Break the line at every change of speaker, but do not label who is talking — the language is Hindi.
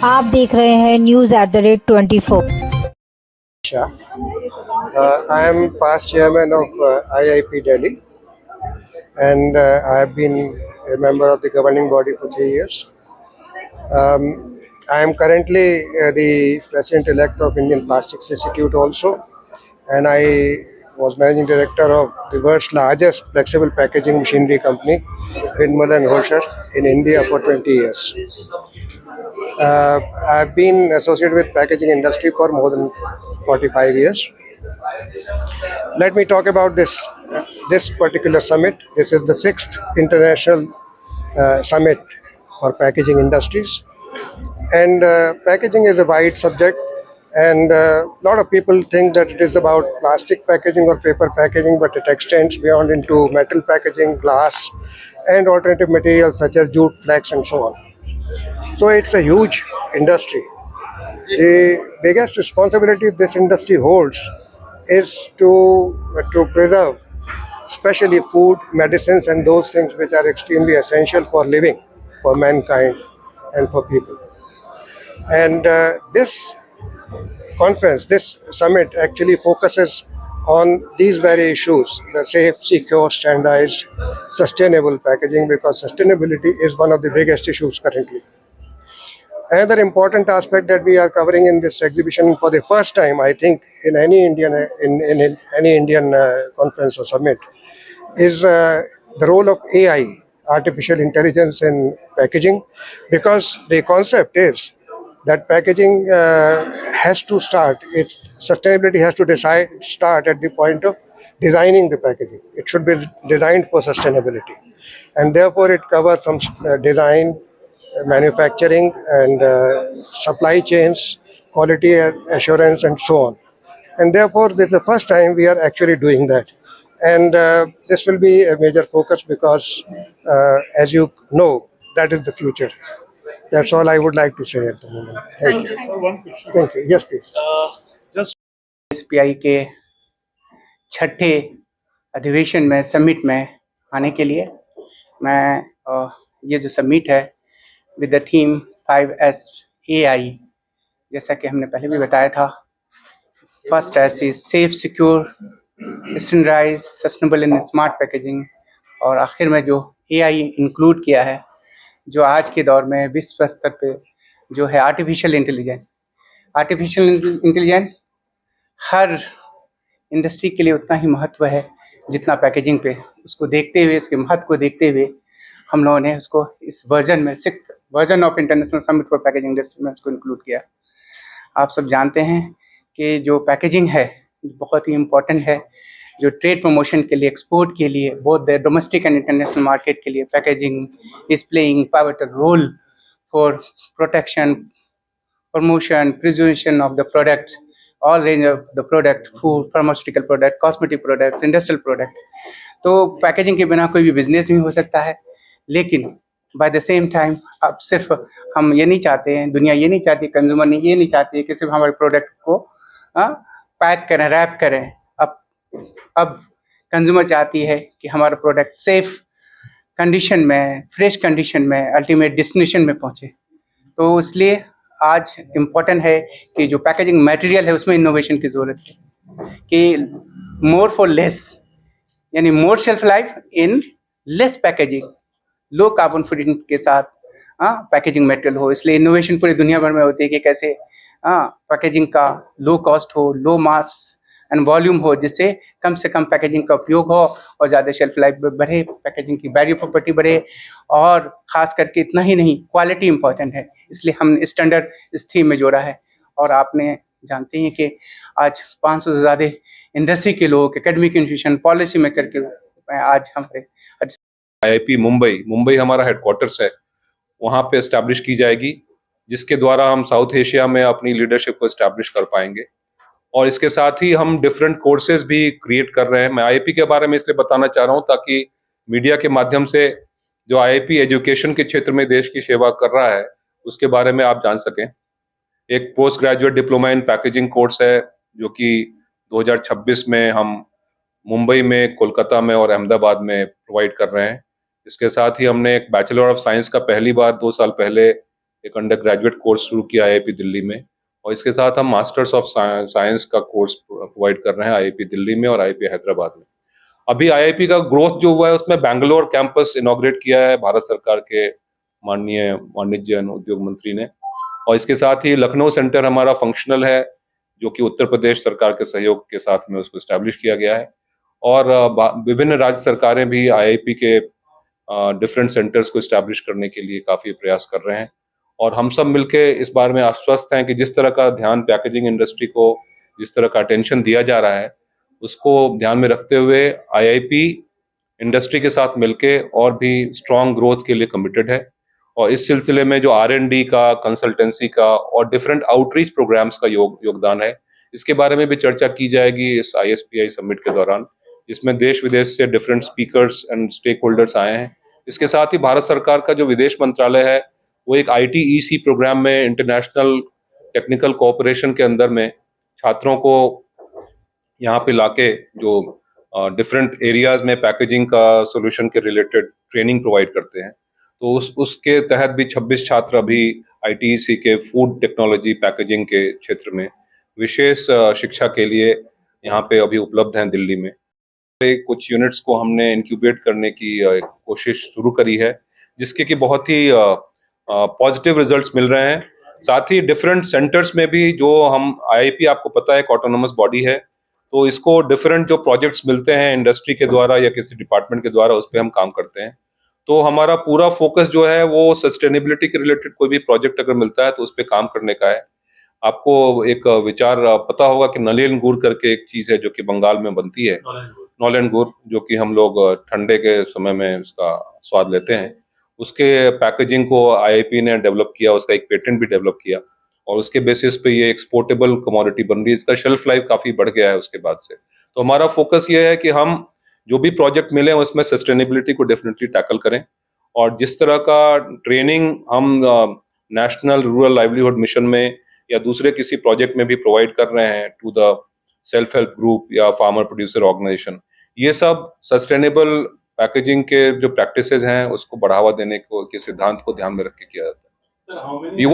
आप देख रहे हैं news@24।
Shah. I am past chairman of IIP Delhi, and I have been a member of the governing body for 3 years. I am currently the president-elect of Indian Plastics Institute also, and I was managing director of the world's largest flexible packaging machinery company, Windmill and Hosher, in India for 20 years. I've been associated with packaging industry for more than 45 years. Let me talk about this particular summit. This is the 6th international summit for packaging industries, and packaging is a wide subject. And a lot of people think that it is about plastic packaging or paper packaging, but it extends beyond into metal packaging, glass, and alternative materials such as jute, flax, and so on. So it's a huge industry. The biggest responsibility this industry holds is to preserve, especially food, medicines, and those things which are extremely essential for living, for mankind, and for people. And this conference, this summit, actually focuses on these very issues: the safe, secure, standardized, sustainable packaging, because sustainability is one of the biggest issues currently. Another important aspect that we are covering in this exhibition for the first time, I think, in any Indian conference or summit, is the role of AI, artificial intelligence, in packaging, because the concept is that packaging has to start. Sustainability has to start at the point of designing the packaging. It should be designed for sustainability, and therefore it covers from design, manufacturing, and supply chains, quality assurance, and so on. And therefore, this is the first time we are actually doing that. And this will be a major focus because, as you know, that is the future. That's all I would like to say at the moment. Thank you.
Sir, one question.
Thank you. Yes, please.
Just
SPI के छठे अधिवेशन में समिट में आने के लिए मैं ये जो समिट है with the theme 5S AI, जैसा कि हमने पहले भी बताया था, first S is safe, secure, standardize, sustainable and smart packaging, और आखिर में जो AI इंक्लूड किया है, जो आज के दौर में विश्व स्तर पे जो है आर्टिफिशियल इंटेलिजेंस हर इंडस्ट्री के लिए उतना ही महत्व है जितना पैकेजिंग पे। उसको देखते हुए, इसके महत्व को देखते हुए हम लोगों ने उसको इस वर्जन में, 6th version of international summit for packaging industry में उसको इंक्लूड किया। आप सब जानते हैं कि जो पैकेजिंग है बहुत ही इम्पोर्टेंट है, जो ट्रेड प्रमोशन के लिए, एक्सपोर्ट के लिए, both the domestic and international market के लिए packaging is playing pivotal role for protection, promotion, preservation of the products, all range of the product, food, pharmaceutical product, cosmetic products, industrial product. तो पैकेजिंग के बिना कोई भी बिजनेस नहीं हो सकता है। लेकिन बाय द सेम टाइम अब सिर्फ हम ये नहीं चाहते हैं, दुनिया ये नहीं चाहती, कंज्यूमर ने ये नहीं चाहती है कि सिर्फ हमारे प्रोडक्ट को पैक करें, रैप करें। अब कंज्यूमर चाहती है कि हमारा प्रोडक्ट सेफ कंडीशन में, फ्रेश कंडीशन में अल्टीमेट डेस्टिनेशन में पहुँचे। तो इसलिए आज इम्पोर्टेंट है कि जो पैकेजिंग मटेरियल है उसमें इनोवेशन की ज़रूरत है, कि मोर फॉर लेस, यानी more shelf life in less packaging, low carbon footprint के साथ पैकेजिंग मटेरियल हो। इसलिए इनोवेशन पूरी दुनिया भर में होती है कि कैसे पैकेजिंग का लो कॉस्ट हो, लो मास एंड वॉल्यूम हो, जिससे कम से कम पैकेजिंग का उपयोग हो और ज़्यादा शेल्फ लाइफ बढ़े, पैकेजिंग की बैरियर प्रॉपर्टी बढ़े। और ख़ास करके इतना ही नहीं, क्वालिटी इंपॉर्टेंट है, इसलिए हमने स्टैंडर्ड इस थीम में जोड़ा है। और आपने जानते हैं कि आज 500 से ज़्यादा इंडस्ट्री के लोग, एकेडमिक इंस्टीट्यूशन, पॉलिसी मेकर के आज हमारे
IIP मुंबई हमारा हेडक्वार्टर्स है, वहाँ पे इस्टेब्लिश की जाएगी, जिसके द्वारा हम साउथ एशिया में अपनी लीडरशिप को इस्टेब्लिश कर पाएंगे। और इसके साथ ही हम डिफरेंट कोर्सेज भी क्रिएट कर रहे हैं। मैं IIP के बारे में इसलिए बताना चाह रहा हूँ ताकि मीडिया के माध्यम से जो IIP एजुकेशन के क्षेत्र में देश की सेवा कर रहा है उसके बारे में आप जान सकें। एक post graduate diploma in packaging course है जो कि 2026 में हम मुंबई में, कोलकाता में और अहमदाबाद में प्रोवाइड कर रहे हैं। इसके साथ ही हमने एक बैचलर ऑफ साइंस का पहली बार 2 साल पहले एक अंडर ग्रेजुएट कोर्स शुरू किया IIP दिल्ली में, और इसके साथ हम मास्टर्स ऑफ साइंस का कोर्स प्रोवाइड कर रहे हैं IIP दिल्ली में और IIP हैदराबाद में। अभी IIP का ग्रोथ जो हुआ है उसमें बैंगलोर कैंपस इनॉग्रेट किया है भारत सरकार के माननीय वाणिज्य एवं उद्योग मंत्री ने, और इसके साथ ही लखनऊ सेंटर हमारा फंक्शनल है, जो कि उत्तर प्रदेश सरकार के सहयोग के साथ में उसको इस्टेब्लिश किया गया है। और विभिन्न राज्य सरकारें भी IIP के डिफरेंट सेंटर्स को इस्टेब्लिश करने के लिए काफ़ी प्रयास कर रहे हैं, और हम सब मिलके इस बारे में आश्वस्त हैं कि जिस तरह का ध्यान पैकेजिंग इंडस्ट्री को, जिस तरह का अटेंशन दिया जा रहा है, उसको ध्यान में रखते हुए IIP इंडस्ट्री के साथ मिलके और भी स्ट्रॉन्ग ग्रोथ के लिए कमिटेड है। और इस सिलसिले में जो R&D का, कंसल्टेंसी का और डिफरेंट आउटरीच प्रोग्राम्स का योगदान है, इसके बारे में भी चर्चा की जाएगी इस ISPI समिट के दौरान, जिसमें देश विदेश से different speakers and stakeholders आए हैं। इसके साथ ही भारत सरकार का जो विदेश मंत्रालय है वो एक ITEC प्रोग्राम में, इंटरनेशनल टेक्निकल कोऑपरेशन के अंदर में, छात्रों को यहाँ पे लाके जो डिफरेंट एरियाज में पैकेजिंग का सोल्यूशन के रिलेटेड ट्रेनिंग प्रोवाइड करते हैं। तो उसके तहत भी 26 छात्र अभी ITEC के फूड टेक्नोलॉजी पैकेजिंग के क्षेत्र में विशेष शिक्षा के लिए यहाँ पे अभी उपलब्ध हैं दिल्ली में। कुछ यूनिट्स को हमने इंक्यूबेट करने की कोशिश शुरू करी है, जिसके कि बहुत ही पॉजिटिव रिजल्ट्स मिल रहे हैं। साथ ही डिफरेंट सेंटर्स में भी, जो हम IIP आपको पता है एक ऑटोनोमस बॉडी है, तो इसको डिफरेंट जो प्रोजेक्ट्स मिलते हैं इंडस्ट्री के द्वारा या किसी डिपार्टमेंट के द्वारा, उस पर हम काम करते हैं। तो हमारा पूरा फोकस जो है वो सस्टेनेबिलिटी के रिलेटेड कोई भी प्रोजेक्ट अगर मिलता है तो उस पर काम करने का है। आपको एक विचार पता होगा कि नलियन गुड़ करके एक चीज़ है जो कि बंगाल में बनती है, नॉलेन गुड़, जो कि हम लोग ठंडे के समय में उसका स्वाद लेते हैं। उसके पैकेजिंग को IIP ने डेवलप किया, उसका एक पेटेंट भी डेवलप किया, और उसके बेसिस पे ये एक्सपोर्टेबल कमोडिटी बन रही है। इसका शेल्फ लाइफ काफ़ी बढ़ गया है उसके बाद से। तो हमारा फोकस ये है कि हम जो भी प्रोजेक्ट मिले उसमें सस्टेनेबिलिटी को डेफिनेटली टैकल करें, और जिस तरह का ट्रेनिंग हम नेशनल रूरल लाइवलीहुड मिशन में या दूसरे किसी प्रोजेक्ट में भी प्रोवाइड कर रहे हैं to the self help group या फार्मर प्रोड्यूसर ऑर्गेनाइजेशन, ये सब सस्टेनेबल पैकेजिंग के जो प्रैक्टिसेस हैं उसको बढ़ावा देने के सिद्धांत को ध्यान में रख के किया जाता है।